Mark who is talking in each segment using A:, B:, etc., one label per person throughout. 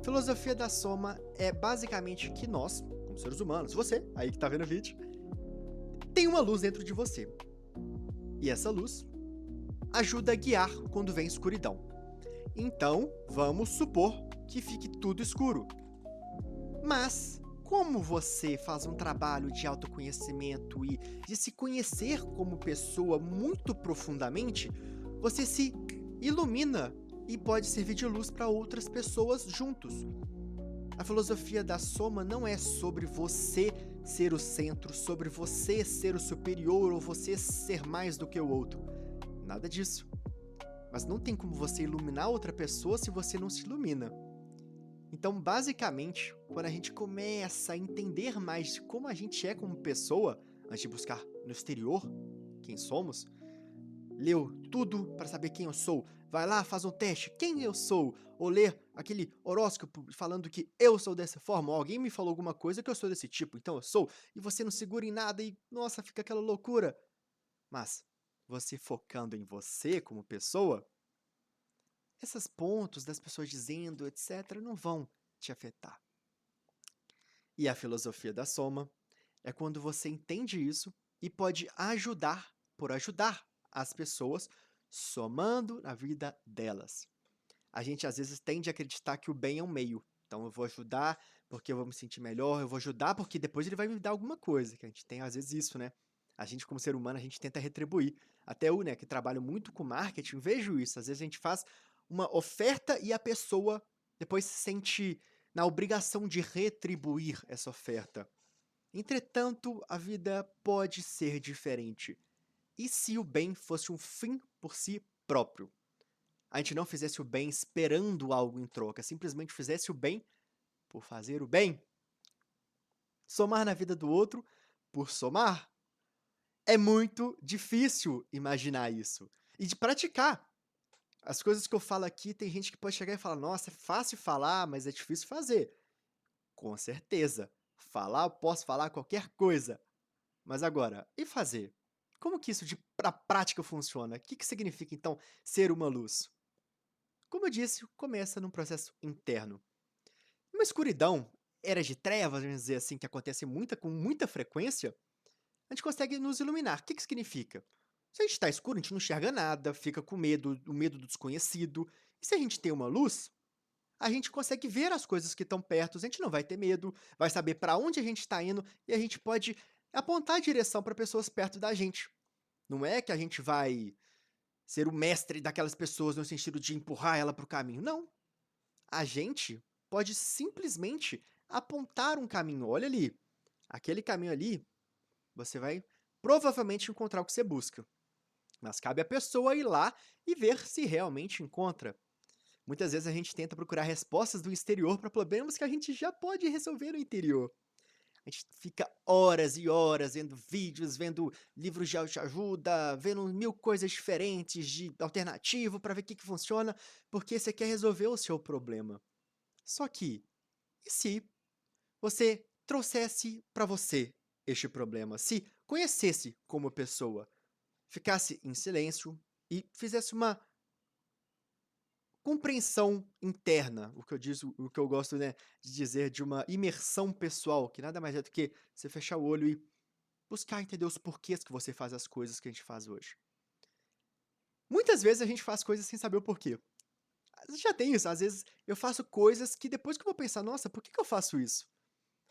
A: Filosofia da soma é basicamente que nós, como seres humanos, você, aí que tá vendo o vídeo, tem uma luz dentro de você. E essa luz ajuda a guiar quando vem escuridão. Então, vamos supor que fique tudo escuro. Mas, como você faz um trabalho de autoconhecimento e de se conhecer como pessoa muito profundamente, você se ilumina e pode servir de luz para outras pessoas juntos. A filosofia da soma não é sobre você ser o centro, sobre você ser o superior ou você ser mais do que o outro. Nada disso. Mas não tem como você iluminar outra pessoa se você não se ilumina. Então, basicamente, quando a gente começa a entender mais de como a gente é como pessoa, antes de buscar no exterior quem somos, leu tudo para saber quem eu sou, vai lá, faz um teste, quem eu sou, ou ler aquele horóscopo falando que eu sou dessa forma, ou alguém me falou alguma coisa que eu sou desse tipo, então eu sou, e você não segura em nada e, nossa, fica aquela loucura. Mas, você focando em você como pessoa, esses pontos das pessoas dizendo, etc., não vão te afetar. E a filosofia da soma é quando você entende isso e pode ajudar, por ajudar as pessoas, somando na vida delas. A gente às vezes tende a acreditar que o bem é um meio. Então eu vou ajudar porque eu vou me sentir melhor, eu vou ajudar porque depois ele vai me dar alguma coisa, que a gente tem às vezes isso, né? A gente como ser humano, a gente tenta retribuir. Até eu, né, que trabalho muito com marketing, vejo isso. Às vezes a gente faz uma oferta e a pessoa depois se sente na obrigação de retribuir essa oferta. Entretanto, a vida pode ser diferente. E se o bem fosse um fim por si próprio? A gente não fizesse o bem esperando algo em troca, simplesmente fizesse o bem por fazer o bem? Somar na vida do outro por somar? É muito difícil imaginar isso. E de praticar. As coisas que eu falo aqui, tem gente que pode chegar e falar: nossa, é fácil falar, mas é difícil fazer. Com certeza. Falar, eu posso falar qualquer coisa. Mas agora, e fazer? Como que isso pra prática funciona? O que que significa, então, ser uma luz? Como eu disse, começa num processo interno. Uma escuridão, eras de trevas, vamos dizer assim, que acontece com muita frequência, a gente consegue nos iluminar. O que que significa? Se a gente está escuro, a gente não enxerga nada, fica com medo, o medo do desconhecido. E se a gente tem uma luz, a gente consegue ver as coisas que estão perto, a gente não vai ter medo, vai saber para onde a gente está indo e a gente pode apontar a direção para pessoas perto da gente. Não é que a gente vai ser o mestre daquelas pessoas no sentido de empurrar ela para o caminho. Não. A gente pode simplesmente apontar um caminho. Olha ali, aquele caminho ali, você vai provavelmente encontrar o que você busca. Mas cabe à pessoa ir lá e ver se realmente encontra. Muitas vezes a gente tenta procurar respostas do exterior para problemas que a gente já pode resolver no interior. A gente fica horas e horas vendo vídeos, vendo livros de autoajuda, vendo mil coisas diferentes de alternativo para ver o que que funciona, porque você quer resolver o seu problema. Só que, e se você trouxesse para você este problema? Se conhecesse como pessoa, ficasse em silêncio e fizesse uma compreensão interna, o que eu gosto, né, de dizer de uma imersão pessoal, que nada mais é do que você fechar o olho e buscar entender os porquês que você faz as coisas que a gente faz hoje. Muitas vezes a gente faz coisas sem saber o porquê. Já tem isso, às vezes eu faço coisas que depois que eu vou pensar, nossa, por que que eu faço isso?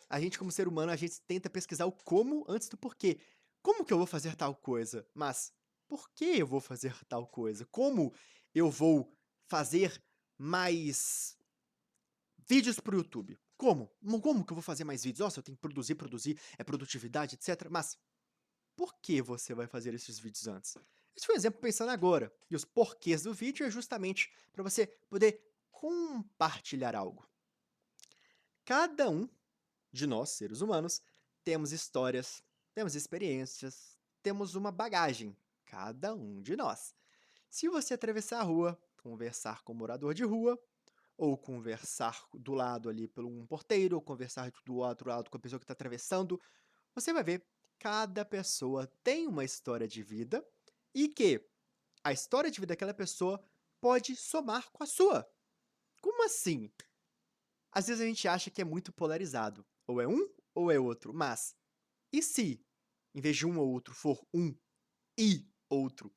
A: A gente como ser humano, a gente tenta pesquisar o como antes do porquê. Como que eu vou fazer tal coisa? Mas por que eu vou fazer tal coisa? Como eu vou fazer mais vídeos para o YouTube? Como? Como que eu vou fazer mais vídeos? Nossa, eu tenho que produzir, é produtividade, etc. Mas por que você vai fazer esses vídeos antes? Esse foi um exemplo pensando agora. E os porquês do vídeo é justamente para você poder compartilhar algo. Cada um de nós, seres humanos, temos histórias, temos experiências, temos uma bagagem. Cada um de nós. Se você atravessar a rua, conversar com um morador de rua, ou conversar do lado ali por um porteiro, ou conversar do outro lado com a pessoa que está atravessando, você vai ver, cada pessoa tem uma história de vida e que a história de vida daquela pessoa pode somar com a sua. Como assim? Às vezes a gente acha que é muito polarizado, ou é um ou é outro, mas e se, em vez de um ou outro, for um e outro?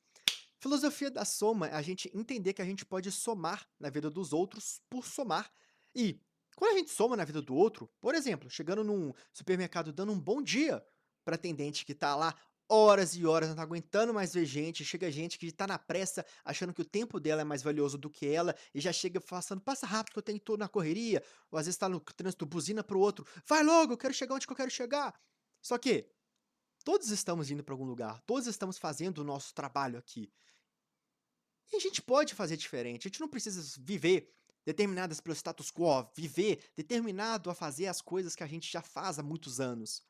A: Filosofia da soma é a gente entender que a gente pode somar na vida dos outros por somar. E quando a gente soma na vida do outro, por exemplo, chegando num supermercado dando um bom dia para atendente que tá lá horas e horas, não tá aguentando mais ver gente, chega gente que tá na pressa, achando que o tempo dela é mais valioso do que ela, e já chega falando, passa rápido que eu tenho tô na correria, ou às vezes tá no trânsito, buzina pro outro, vai logo, eu quero chegar onde que eu quero chegar. Só que todos estamos indo para algum lugar, todos estamos fazendo o nosso trabalho aqui. E a gente pode fazer diferente, a gente não precisa viver determinadas pelo status quo, viver determinado a fazer as coisas que a gente já faz há muitos anos.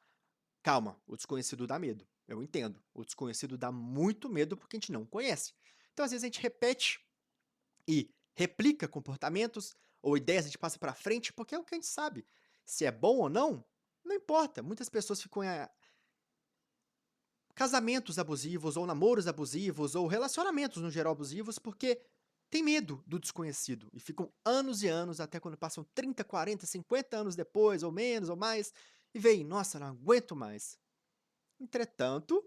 A: Calma, o desconhecido dá medo, eu entendo. O desconhecido dá muito medo porque a gente não conhece. Então, às vezes, a gente repete e replica comportamentos ou ideias, a gente passa para frente porque é o que a gente sabe. Se é bom ou não, não importa. Muitas pessoas ficam casamentos abusivos, ou namoros abusivos, ou relacionamentos no geral abusivos, porque tem medo do desconhecido. E ficam anos e anos, até quando passam 30, 40, 50 anos depois, ou menos, ou mais, e veem, nossa, não aguento mais. Entretanto,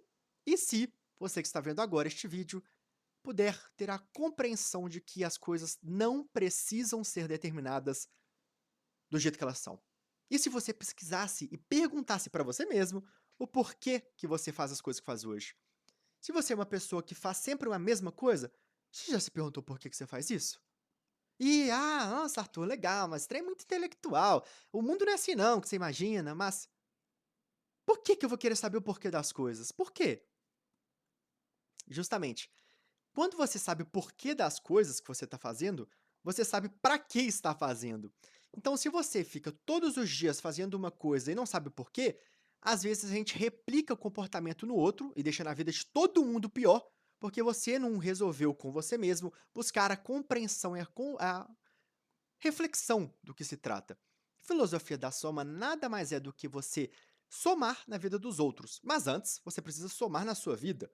A: e se você que está vendo agora este vídeo puder ter a compreensão de que as coisas não precisam ser determinadas do jeito que elas são? E se você pesquisasse e perguntasse para você mesmo o porquê que você faz as coisas que faz hoje? Se você é uma pessoa que faz sempre a mesma coisa, você já se perguntou por que você faz isso? E, nossa, Arthur, legal, mas trem é muito intelectual. O mundo não é assim não, que você imagina, mas por que eu vou querer saber o porquê das coisas? Por quê? Justamente, quando você sabe o porquê das coisas que você está fazendo, você sabe para que está fazendo. Então, se você fica todos os dias fazendo uma coisa e não sabe o porquê, às vezes a gente replica o comportamento no outro e deixa na vida de todo mundo pior, porque você não resolveu com você mesmo buscar a compreensão e a reflexão do que se trata. Filosofia da soma nada mais é do que você somar na vida dos outros, mas antes você precisa somar na sua vida.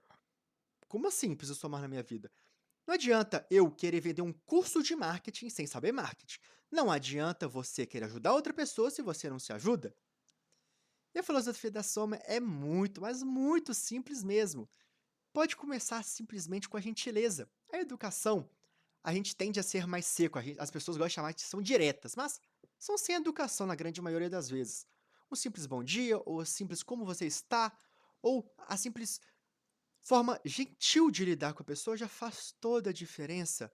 A: Como assim precisa somar na minha vida? Não adianta eu querer vender um curso de marketing sem saber marketing. Não adianta você querer ajudar outra pessoa se você não se ajuda. E a filosofia da soma é muito, mas muito simples mesmo. Pode começar simplesmente com a gentileza. A educação, a gente tende a ser mais seco, as pessoas gostam de chamar de são diretas, mas são sem educação na grande maioria das vezes. Um simples bom dia, ou simples como você está, ou a simples forma gentil de lidar com a pessoa já faz toda a diferença.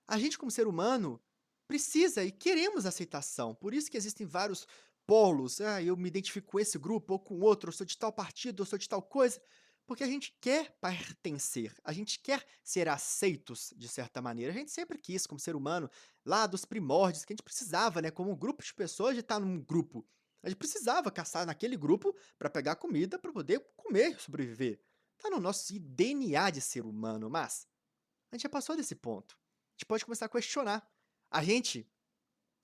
A: A gente, como ser humano, precisa e queremos aceitação. Por isso que existem vários polos. Eu me identifico com esse grupo ou com outro, eu sou de tal partido, eu sou de tal coisa. Porque a gente quer pertencer, a gente quer ser aceitos de certa maneira. A gente sempre quis, como ser humano, lá dos primórdios, que a gente precisava, né, como um grupo de pessoas, de estar num grupo. A gente precisava caçar naquele grupo para pegar comida para poder comer, sobreviver. Tá no nosso DNA de ser humano, mas a gente já passou desse ponto. A gente pode começar a questionar. A gente,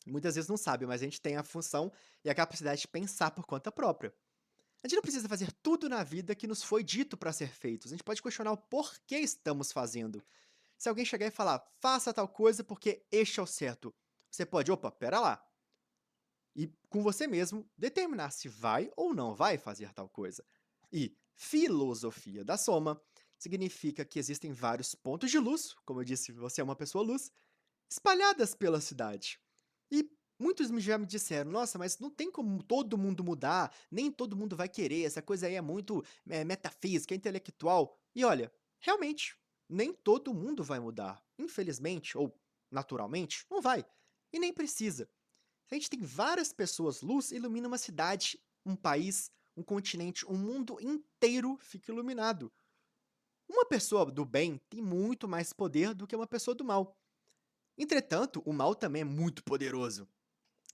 A: muitas vezes não sabe, mas a gente tem a função e a capacidade de pensar por conta própria. A gente não precisa fazer tudo na vida que nos foi dito para ser feito. A gente pode questionar o porquê estamos fazendo. Se alguém chegar e falar, faça tal coisa porque este é o certo, você pode, opa, pera lá. E com você mesmo determinar se vai ou não vai fazer tal coisa. E filosofia da soma significa que existem vários pontos de luz, como eu disse, você é uma pessoa luz, espalhadas pela cidade. E muitos já me disseram: "Nossa, mas não tem como todo mundo mudar, nem todo mundo vai querer, essa coisa aí é muito, metafísica, intelectual". E olha, realmente, nem todo mundo vai mudar. Infelizmente ou naturalmente, não vai. E nem precisa. A gente tem várias pessoas luz ilumina uma cidade, um país, um continente, um mundo inteiro fica iluminado. Uma pessoa do bem tem muito mais poder do que uma pessoa do mal. Entretanto, o mal também é muito poderoso.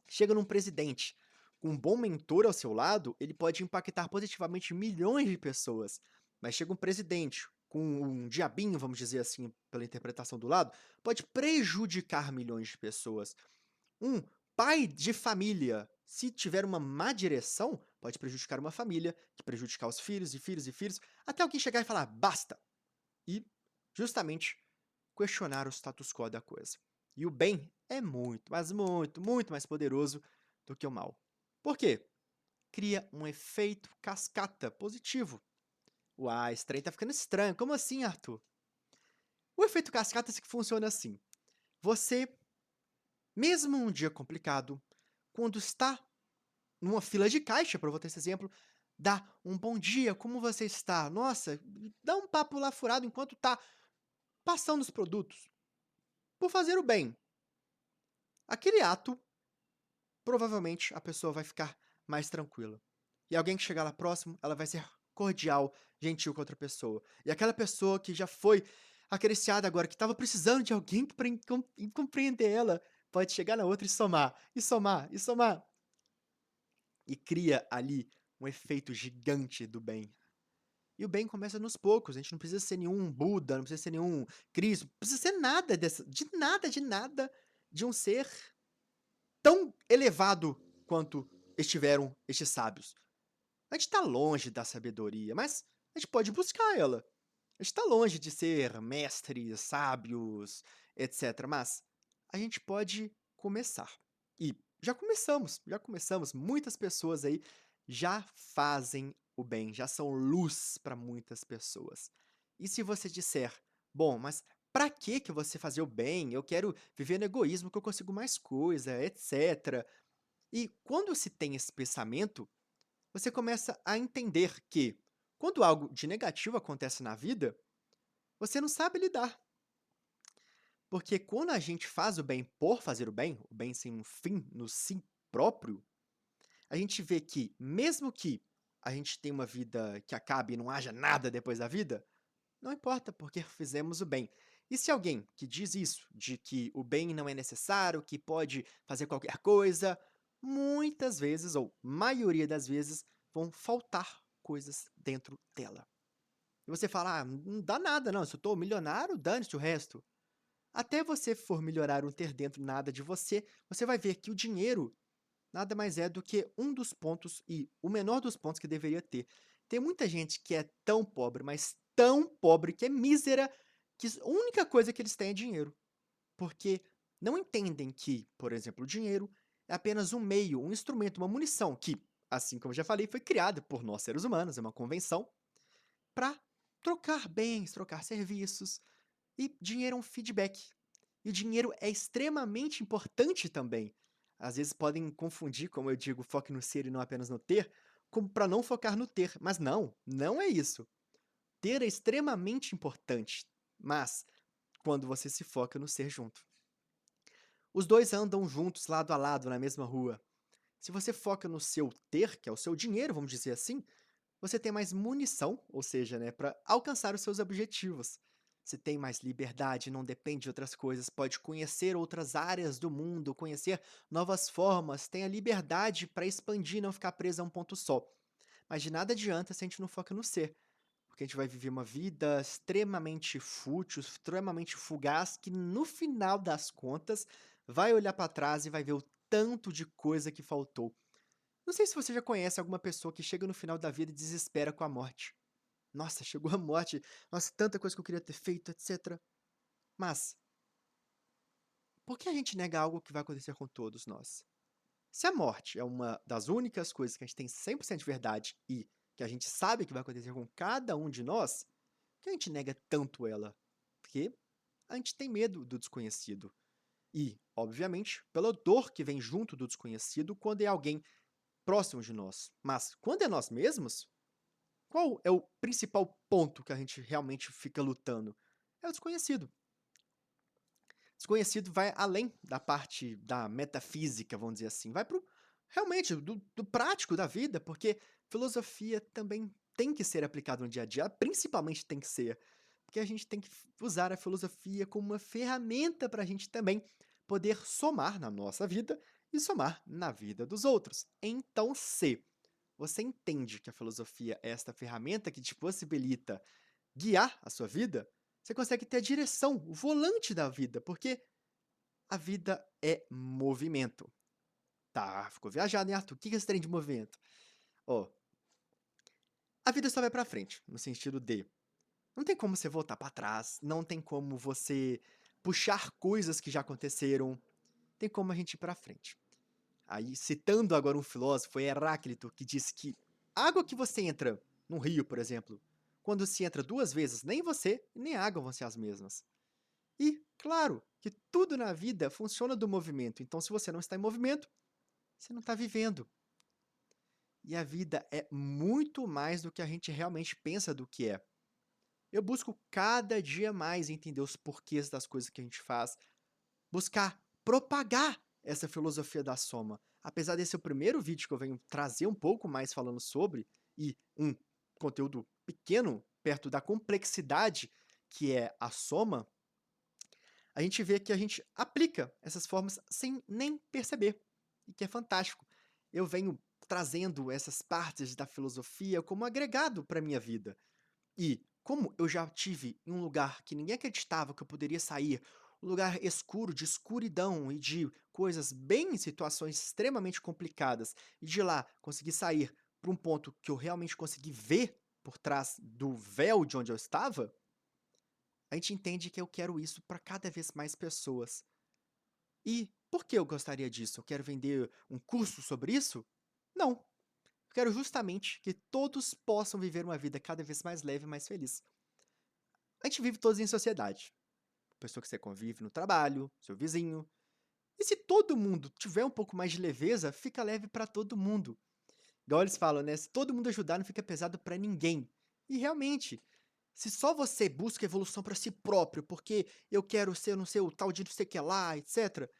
A: Chega num presidente com um bom mentor ao seu lado, ele pode impactar positivamente milhões de pessoas. Mas chega um presidente com um diabinho, vamos dizer assim, pela interpretação do lado, pode prejudicar milhões de pessoas. Um pai de família, se tiver uma má direção, pode prejudicar uma família, que prejudicar os filhos e filhos e filhos, até alguém chegar e falar basta. E, justamente, questionar o status quo da coisa. E o bem é muito, mas muito, muito mais poderoso do que o mal. Por quê? Cria um efeito cascata positivo. Uai, esse trem tá ficando estranho. Como assim, Arthur? O efeito cascata funciona assim. Você, mesmo um dia complicado, quando está numa fila de caixa, para ter esse exemplo, dá um bom dia, como você está? Nossa, dá um papo lá furado enquanto tá passando os produtos. Por fazer o bem. Aquele ato, provavelmente a pessoa vai ficar mais tranquila. E alguém que chegar lá próximo, ela vai ser cordial, gentil com outra pessoa. E aquela pessoa que já foi acariciada agora, que estava precisando de alguém para compreender ela, pode chegar na outra e somar, e somar, e somar. E cria ali um efeito gigante do bem. E o bem começa nos poucos, a gente não precisa ser nenhum Buda, não precisa ser nenhum Cristo, não precisa ser nada de nada, de um ser tão elevado quanto estiveram estes sábios. A gente está longe da sabedoria, mas a gente pode buscar ela. A gente está longe de ser mestres, sábios, etc. Mas a gente pode começar. E já começamos. Muitas pessoas aí já fazem o bem, já são luz para muitas pessoas. E se você disser, bom, mas para que você fazer o bem? Eu quero viver no egoísmo que eu consigo mais coisa, etc. E quando se tem esse pensamento, você começa a entender que, quando algo de negativo acontece na vida, você não sabe lidar. Porque quando a gente faz o bem por fazer o bem sem um fim no si próprio, a gente vê que, mesmo que a gente tenha uma vida que acabe e não haja nada depois da vida, não importa, porque fizemos o bem. E se alguém que diz isso, de que o bem não é necessário, que pode fazer qualquer coisa, muitas vezes, ou maioria das vezes, vão faltar coisas dentro dela. E você fala, ah, não dá nada não, se eu tô milionário, dane-se o resto. Até você for melhorar ou ter dentro nada de você, você vai ver que o dinheiro nada mais é do que um dos pontos e o menor dos pontos que deveria ter. Tem muita gente que é tão pobre, mas tão pobre que é mísera, que a única coisa que eles têm é dinheiro. Porque não entendem que, por exemplo, o dinheiro é apenas um meio, um instrumento, uma munição que, assim como eu já falei, foi criada por nós seres humanos, é uma convenção, para trocar bens, trocar serviços. E dinheiro é um feedback. E o dinheiro é extremamente importante também. Às vezes podem confundir, como eu digo, foque no ser e não apenas no ter, como para não focar no ter. Mas não, não é isso. Ter é extremamente importante, mas quando você se foca no ser junto. Os dois andam juntos, lado a lado, na mesma rua. Se você foca no seu ter, que é o seu dinheiro, vamos dizer assim, você tem mais munição, ou seja, né, para alcançar os seus objetivos. Você tem mais liberdade, não depende de outras coisas, pode conhecer outras áreas do mundo, conhecer novas formas, tem a liberdade para expandir e não ficar preso a um ponto só. Mas de nada adianta se a gente não foca no ser, porque a gente vai viver uma vida extremamente fútil, extremamente fugaz, que no final das contas vai olhar para trás e vai ver o tanto de coisa que faltou. Não sei se você já conhece alguma pessoa que chega no final da vida e desespera com a morte. Nossa, chegou a morte, nossa, tanta coisa que eu queria ter feito, etc. Mas, por que a gente nega algo que vai acontecer com todos nós? Se a morte é uma das únicas coisas que a gente tem 100% de verdade e que a gente sabe que vai acontecer com cada um de nós, por que a gente nega tanto ela? Porque a gente tem medo do desconhecido. E, obviamente, pela dor que vem junto do desconhecido quando é alguém próximo de nós. Mas, quando é nós mesmos, qual é o principal ponto que a gente realmente fica lutando? É o desconhecido. Desconhecido vai além da parte da metafísica, vamos dizer assim. Vai pro realmente do prático da vida, porque filosofia também tem que ser aplicada no dia a dia, principalmente tem que ser. Porque a gente tem que usar a filosofia como uma ferramenta para a gente também poder somar na nossa vida e somar na vida dos outros. Então, se você entende que a filosofia é esta ferramenta que te possibilita guiar a sua vida, você consegue ter a direção, o volante da vida, porque a vida é movimento. Tá, ficou viajado, hein, Arthur? O que é esse trem de movimento? Ó, a vida só vai pra frente, no sentido de não tem como você voltar pra trás, não tem como você puxar coisas que já aconteceram, tem como a gente ir pra frente. Aí, citando agora um filósofo, Heráclito, que diz que a água que você entra num rio, por exemplo, quando se entra 2 vezes, nem você nem a água vão ser as mesmas. E, claro, que tudo na vida funciona do movimento, então se você não está em movimento, você não está vivendo. E a vida é muito mais do que a gente realmente pensa do que é. Eu busco cada dia mais entender os porquês das coisas que a gente faz, buscar propagar essa filosofia da soma. Apesar desse ser o primeiro vídeo que eu venho trazer um pouco mais falando sobre, e um conteúdo pequeno perto da complexidade que é a soma, a gente vê que a gente aplica essas formas sem nem perceber, e que é fantástico. Eu venho trazendo essas partes da filosofia como agregado para minha vida. E como eu já tive em um lugar que ninguém acreditava que eu poderia sair, um lugar escuro, de escuridão e de coisas bem situações extremamente complicadas, e de lá conseguir sair para um ponto que eu realmente consegui ver por trás do véu de onde eu estava, a gente entende que eu quero isso para cada vez mais pessoas. E por que eu gostaria disso? Eu quero vender um curso sobre isso? Não. Eu quero justamente que todos possam viver uma vida cada vez mais leve e mais feliz. A gente vive todos em sociedade. Pessoa que você convive no trabalho, seu vizinho. E se todo mundo tiver um pouco mais de leveza, fica leve para todo mundo. Igual eles falam, né? Se todo mundo ajudar, não fica pesado para ninguém. E realmente, se só você busca evolução para si próprio, porque eu quero ser, não sei, o tal de não sei o que lá, etc.,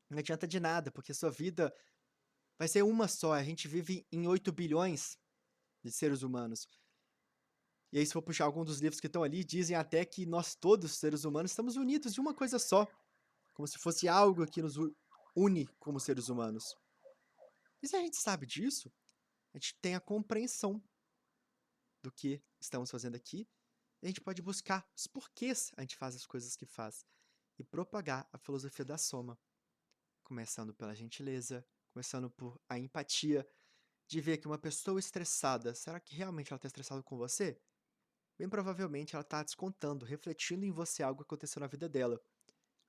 A: não adianta de nada, porque sua vida vai ser uma só. A gente vive em 8 bilhões de seres humanos. E aí, se for puxar algum dos livros que estão ali, dizem até que nós todos, seres humanos, estamos unidos de uma coisa só. Como se fosse algo que nos une como seres humanos. E se a gente sabe disso, a gente tem a compreensão do que estamos fazendo aqui, e a gente pode buscar os porquês a gente faz as coisas que faz, e propagar a filosofia da soma, começando pela gentileza, começando por a empatia, de ver que uma pessoa estressada, será que realmente ela está estressada com você? Bem provavelmente ela está descontando, refletindo em você algo que aconteceu na vida dela.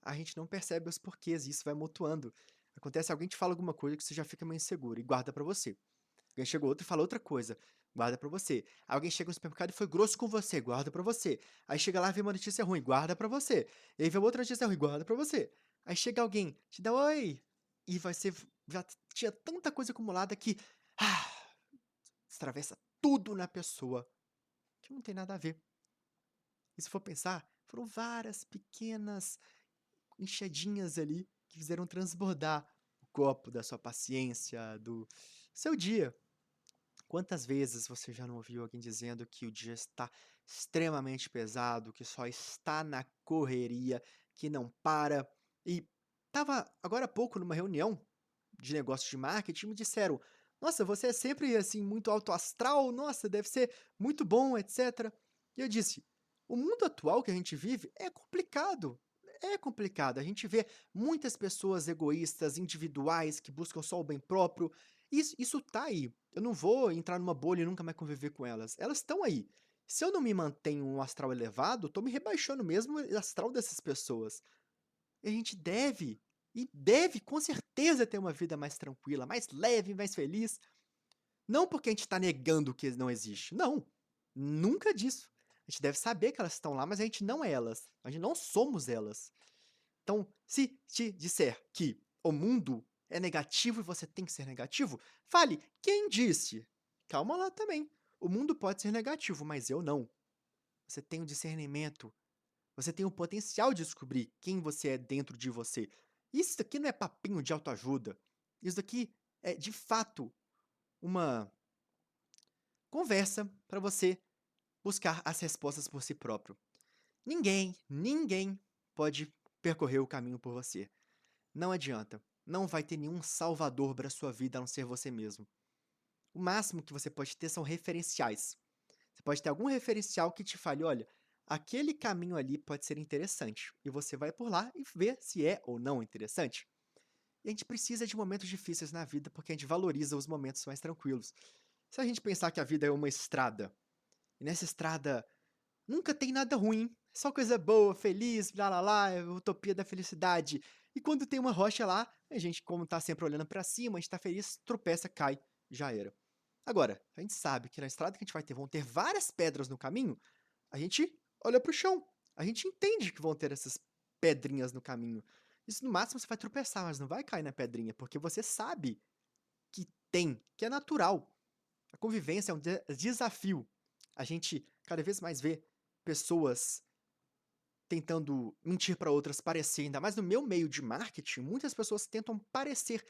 A: A gente não percebe os porquês e isso vai mutuando. Acontece, alguém te fala alguma coisa que você já fica meio inseguro e guarda pra você. Alguém chegou outro e fala outra coisa, guarda pra você. Alguém chega no supermercado e foi grosso com você, guarda pra você. Aí chega lá e vê uma notícia ruim, guarda pra você. E aí vê outra notícia ruim, guarda pra você. Aí chega alguém, te dá oi, e você já tinha tanta coisa acumulada que atravessa tudo na pessoa, que não tem nada a ver. E se for pensar, foram várias pequenas enxadinhas ali que fizeram transbordar o copo da sua paciência, do seu dia. Quantas vezes você já não ouviu alguém dizendo que o dia está extremamente pesado, que só está na correria, que não para? E estava agora há pouco numa reunião de negócios de marketing e me disseram: Nossa, você é sempre assim muito alto astral, nossa, deve ser muito bom, etc. E eu disse: O mundo atual que a gente vive é complicado. É complicado. A gente vê muitas pessoas egoístas, individuais, que buscam só o bem próprio. Isso tá aí. Eu não vou entrar numa bolha e nunca mais conviver com elas. Elas estão aí. Se eu não me mantenho um astral elevado, eu tô me rebaixando mesmo o astral dessas pessoas. E a gente deve, e deve com certeza ter uma vida mais tranquila, mais leve, mais feliz. Não porque a gente está negando que não existe. Não. Nunca disso. A gente deve saber que elas estão lá, mas a gente não é elas. A gente não somos elas. Então, se te disser que o mundo é negativo e você tem que ser negativo, fale, quem disse? Calma lá também. O mundo pode ser negativo, mas eu não. Você tem o discernimento. Você tem o potencial de descobrir quem você é dentro de você. Isso daqui não é papinho de autoajuda. Isso daqui é, de fato, uma conversa para você buscar as respostas por si próprio. Ninguém pode percorrer o caminho por você. Não adianta. Não vai ter nenhum salvador para sua vida a não ser você mesmo. O máximo que você pode ter são referenciais. Você pode ter algum referencial que te fale, olha, aquele caminho ali pode ser interessante. E você vai por lá e vê se é ou não interessante. E a gente precisa de momentos difíceis na vida porque a gente valoriza os momentos mais tranquilos. Se a gente pensar que a vida é uma estrada, e nessa estrada nunca tem nada ruim, só coisa boa, feliz, blá blá blá, utopia da felicidade. E quando tem uma rocha lá, a gente, como tá sempre olhando pra cima, a gente tá feliz, tropeça, cai, já era. Agora, a gente sabe que na estrada que a gente vai ter, vão ter várias pedras no caminho, a gente olha pro chão. A gente entende que vão ter essas pedrinhas no caminho. Isso no máximo você vai tropeçar, mas não vai cair na pedrinha, porque você sabe que tem, que é natural. A convivência é um desafio. A gente cada vez mais vê pessoas tentando mentir para outras parecer, ainda mais no meu meio de marketing, muitas pessoas tentam parecer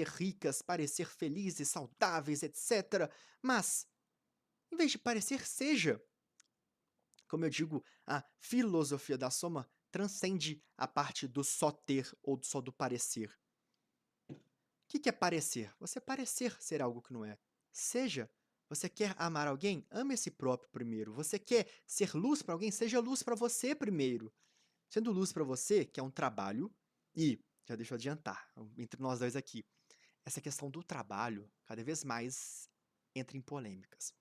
A: ricas, parecer felizes, saudáveis, etc. Mas, em vez de parecer, seja. Como eu digo, a filosofia da soma transcende a parte do só ter ou só do parecer. O que é parecer? Você parecer ser algo que não é. Seja. Você quer amar alguém? Ame a si próprio primeiro. Você quer ser luz para alguém? Seja luz para você primeiro. Sendo luz para você, que é um trabalho, e, já deixa eu adiantar, entre nós dois aqui, essa questão do trabalho, cada vez mais entra em polêmicas.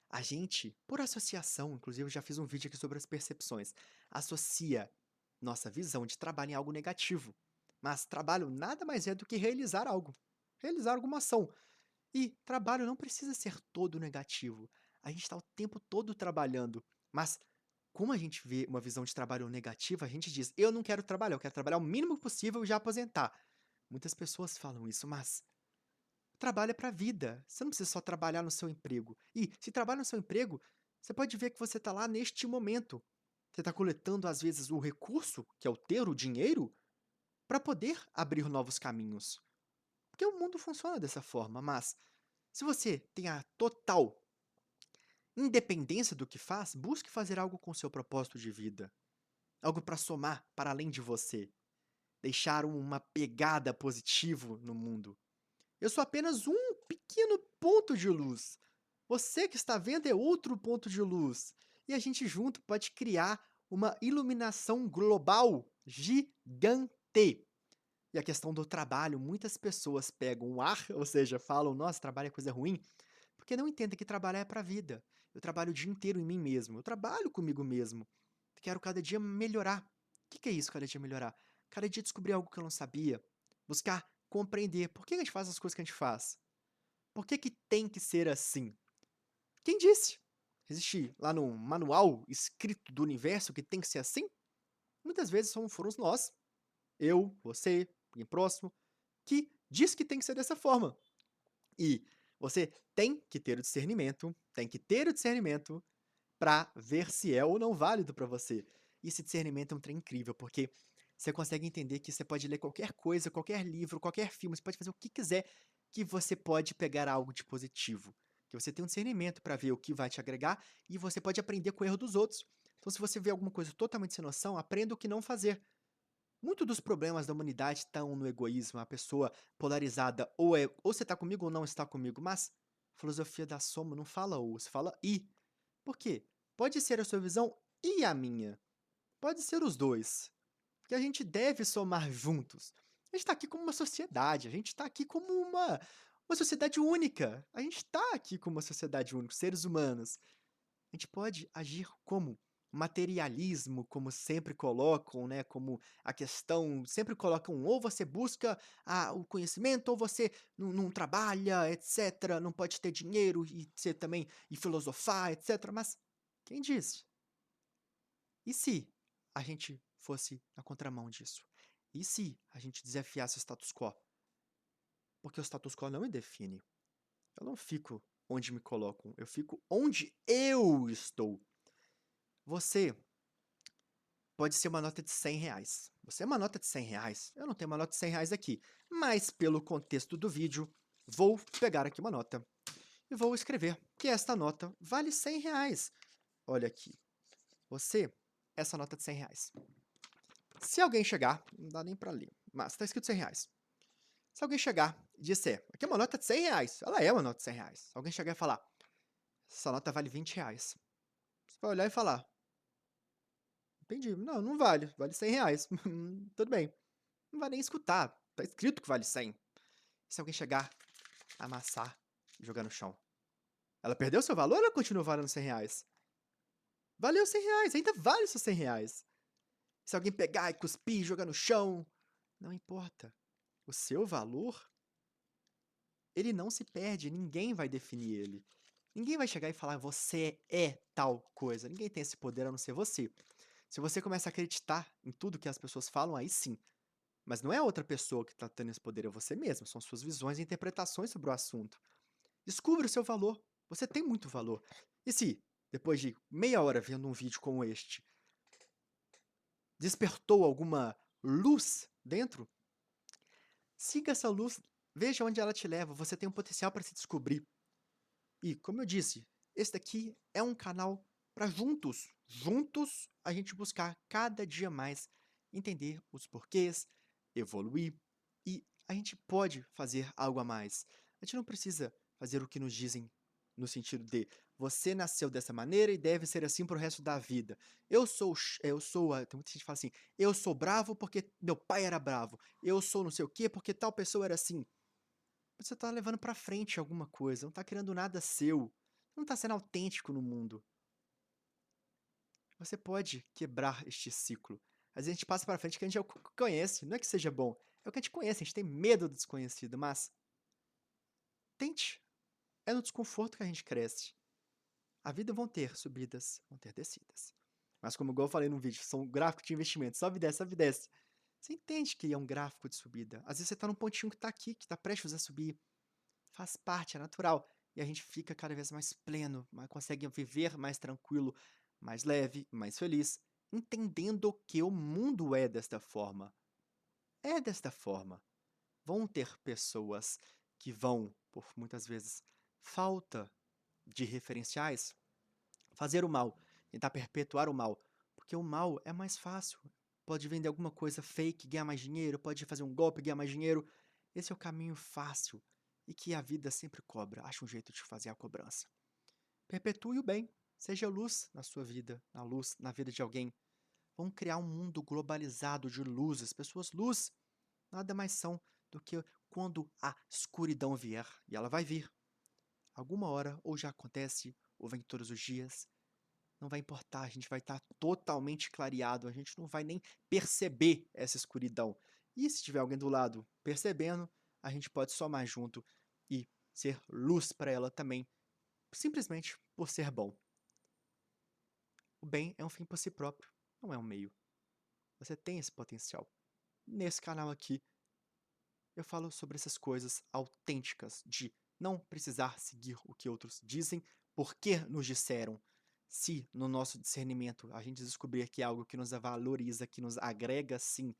A: A gente, por associação, inclusive eu já fiz um vídeo aqui sobre as percepções, associa nossa visão de trabalho em algo negativo. Mas trabalho nada mais é do que realizar algo, realizar alguma ação. E trabalho não precisa ser todo negativo. A gente está o tempo todo trabalhando, mas como a gente vê uma visão de trabalho negativa, a gente diz: eu não quero trabalhar, eu quero trabalhar o mínimo possível e já aposentar. Muitas pessoas falam isso, mas trabalho é para a vida. Você não precisa só trabalhar no seu emprego. E se trabalha no seu emprego, você pode ver que você está lá neste momento. Você está coletando, às vezes, o recurso, que é o ter, o dinheiro, para poder abrir novos caminhos. Porque o mundo funciona dessa forma, mas se você tem a total independência do que faz, busque fazer algo com seu propósito de vida. Algo para somar para além de você. Deixar uma pegada positiva no mundo. Eu sou apenas um pequeno ponto de luz. Você que está vendo é outro ponto de luz. E a gente junto pode criar uma iluminação global gigante. E a questão do trabalho, muitas pessoas pegam o ar, ou seja, falam, nossa, trabalho é coisa ruim, porque não entendem que trabalhar é para a vida. Eu trabalho o dia inteiro em mim mesmo, eu trabalho comigo mesmo. Quero cada dia melhorar. O que é isso, cada dia melhorar? Cada dia descobrir algo que eu não sabia. Buscar compreender por que a gente faz as coisas que a gente faz. Por que tem que ser assim? Quem disse? Existe lá no manual escrito do universo que tem que ser assim? Muitas vezes foram nós, eu, você, alguém próximo, que diz que tem que ser dessa forma. E você tem que ter o discernimento para ver se é ou não válido para você. E esse discernimento é um trem incrível, porque você consegue entender que você pode ler qualquer coisa, qualquer livro, qualquer filme, você pode fazer o que quiser, que você pode pegar algo de positivo. Que você tem um discernimento para ver o que vai te agregar e você pode aprender com o erro dos outros. Então, se você vê alguma coisa totalmente sem noção, aprenda o que não fazer. Muito dos problemas da humanidade estão no egoísmo, a pessoa polarizada, ou você está comigo ou não está comigo, mas a filosofia da soma não fala ou, você fala e. Por quê? Pode ser a sua visão e a minha. Pode ser os dois. Porque a gente deve somar juntos. A gente está aqui como uma sociedade, a gente está aqui como uma sociedade única. A gente está aqui como uma sociedade única, seres humanos. A gente pode agir como materialismo, como sempre colocam, né? Como a questão, sempre colocam ou você busca o conhecimento ou você não trabalha, etc. Não pode ter dinheiro e ser também e filosofar, etc. Mas quem disse? E se a gente fosse na contramão disso? E se a gente desafiasse o status quo? Porque o status quo não me define. Eu não fico onde me colocam, eu fico onde eu estou. Você pode ser uma nota de 100 reais. Você é uma nota de 100 reais. Eu não tenho uma nota de 100 reais aqui. Mas, pelo contexto do vídeo, vou pegar aqui uma nota e vou escrever que esta nota vale 100 reais. Olha aqui. Você, essa nota de 100 reais. Se alguém chegar, não dá nem pra ler, mas está escrito 100 reais. Se alguém chegar e disser, aqui é uma nota de 100 reais, ela é uma nota de 100 reais. Se alguém chegar e falar, essa nota vale 20 reais. Você vai olhar e falar, entendi, não, não vale, vale 100 reais. Tudo bem. Não vai nem escutar, tá escrito que vale 100. Se alguém chegar, amassar e jogar no chão, ela perdeu seu valor ou ela continua valendo 100 reais? Valeu 100 reais, ainda vale seus 100 reais. Se alguém pegar e cuspir e jogar no chão, Não importa. O seu valor, ele não se perde, ninguém vai definir ele. Ninguém vai chegar e falar, você é tal coisa. Ninguém tem esse poder a não ser você. Se você começa a acreditar em tudo que as pessoas falam, aí sim. Mas não é outra pessoa que está tendo esse poder, é você mesmo. São suas visões e interpretações sobre o assunto. Descubra o seu valor. Você tem muito valor. E se, depois de meia hora vendo um vídeo como este, despertou alguma luz dentro, siga essa luz, veja onde ela te leva. Você tem um potencial para se descobrir. E, como eu disse, esse daqui é um canal para juntos a gente buscar cada dia mais entender os porquês, evoluir e a gente pode fazer algo a mais. A gente não precisa fazer o que nos dizem no sentido de você nasceu dessa maneira e deve ser assim pro resto da vida. Tem muita gente que fala assim, eu sou bravo porque meu pai era bravo. Eu sou não sei o quê porque tal pessoa era assim. Você tá levando pra frente alguma coisa, não tá criando nada seu. Não tá sendo autêntico no mundo. Você pode quebrar este ciclo. Às vezes a gente passa pra frente que a gente já conhece, não é que seja bom, é o que a gente conhece, a gente tem medo do desconhecido, mas tente. É no desconforto que a gente cresce. A vida vão ter subidas, vão ter descidas. Mas como igual eu falei no vídeo, são gráficos de investimento, sobe e desce, sobe e desce. Você entende que é um gráfico de subida. Às vezes você tá num pontinho que tá aqui, que tá prestes a subir. Faz parte, é natural. E a gente fica cada vez mais pleno, consegue viver mais tranquilo, mais leve, mais feliz, entendendo que o mundo é desta forma. É desta forma. Vão ter pessoas que vão, por muitas vezes, falta de referenciais, fazer o mal, tentar perpetuar o mal, porque o mal é mais fácil. Pode vender alguma coisa fake, ganhar mais dinheiro, pode fazer um golpe, ganhar mais dinheiro. Esse é o caminho fácil e que a vida sempre cobra. Acha um jeito de fazer a cobrança. Perpetue o bem, seja luz na sua vida, na luz na vida de alguém. Vamos criar um mundo globalizado de luzes. Pessoas luz nada mais são do que quando a escuridão vier, e ela vai vir. Alguma hora, ou já acontece, ou vem todos os dias, não vai importar, a gente vai estar totalmente clareado, a gente não vai nem perceber essa escuridão. E se tiver alguém do lado percebendo, a gente pode somar junto e ser luz para ela também, simplesmente por ser bom. O bem é um fim por si próprio, não é um meio. Você tem esse potencial. Nesse canal aqui, eu falo sobre essas coisas autênticas, de não precisar seguir o que outros dizem, porque nos disseram. Se no nosso discernimento a gente descobrir que é algo que nos valoriza, que nos agrega, sim,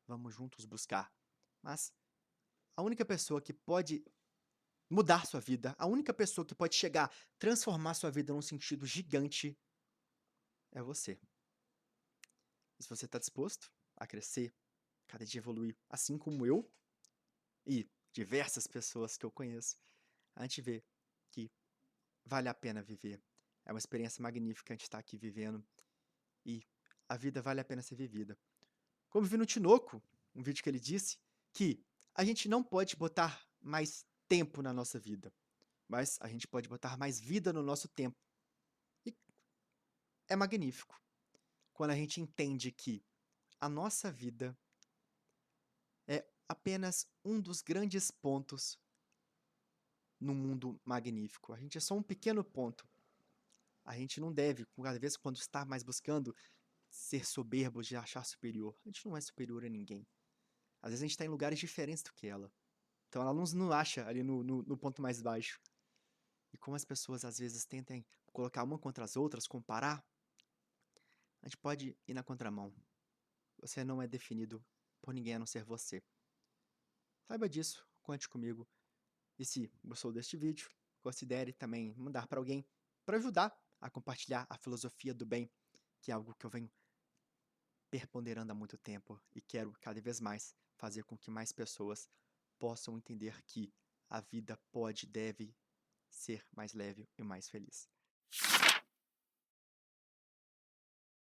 A: vamos juntos buscar. Mas a única pessoa que pode mudar sua vida, a única pessoa que pode chegar, transformar sua vida num sentido gigante, é você. E se você está disposto a crescer, cada dia evoluir, assim como eu e diversas pessoas que eu conheço, a gente vê que vale a pena viver. É uma experiência magnífica a gente estar aqui vivendo e a vida vale a pena ser vivida. Como vi no Tinoco, um vídeo que ele disse, que a gente não pode botar mais tempo na nossa vida, mas a gente pode botar mais vida no nosso tempo. E é magnífico quando a gente entende que a nossa vida é apenas um dos grandes pontos no mundo magnífico. A gente é só um pequeno ponto. A gente não deve, cada vez quando está mais buscando ser soberbo, de achar superior. A gente não é superior a ninguém. Às vezes a gente está em lugares diferentes do que ela. Então ela nos não acha ali no ponto mais baixo. E como as pessoas às vezes tentam colocar uma contra as outras, comparar, a gente pode ir na contramão. Você não é definido por ninguém a não ser você. Saiba disso, conte comigo. E se gostou deste vídeo, considere também mandar para alguém para ajudar a compartilhar a filosofia do bem, que é algo que eu venho perponderando há muito tempo e quero cada vez mais fazer com que mais pessoas possam entender que a vida pode e deve ser mais leve e mais feliz.